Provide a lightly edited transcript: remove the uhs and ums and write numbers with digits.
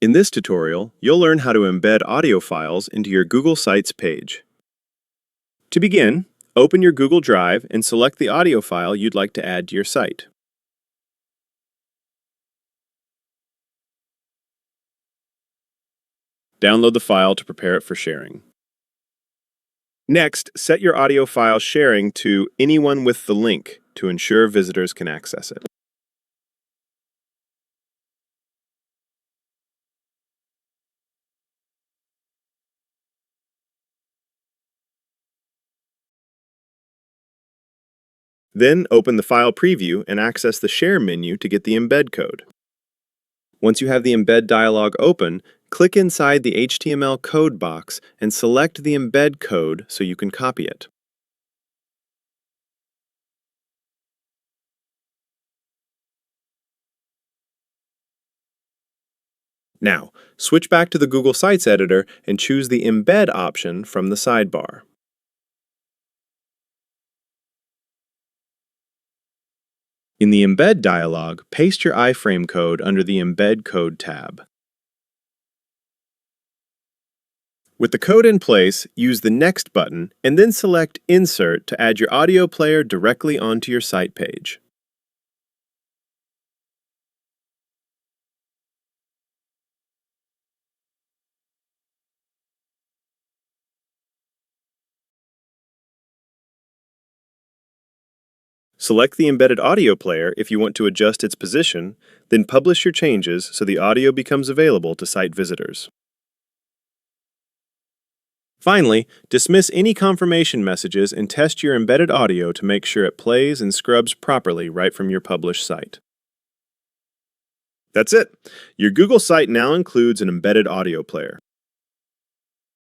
In this tutorial, you'll learn how to embed audio files into your Google Sites page. To begin, open your Google Drive and select the audio file you'd like to add to your site. Download the file to prepare it for sharing. Next, set your audio file sharing to anyone with the link to ensure visitors can access it. Then open the File Preview and access the Share menu to get the embed code. Once you have the Embed dialog open, click inside the HTML code box and select the embed code so you can copy it. Now, switch back to the Google Sites editor and choose the Embed option from the sidebar. In the Embed dialog, paste your iframe code under the Embed Code tab. With the code in place, use the Next button and then select Insert to add your audio player directly onto your site page. Select the embedded audio player if you want to adjust its position, then publish your changes so the audio becomes available to site visitors. Finally, dismiss any confirmation messages and test your embedded audio to make sure it plays and scrubs properly right from your published site. That's it! Your Google site now includes an embedded audio player.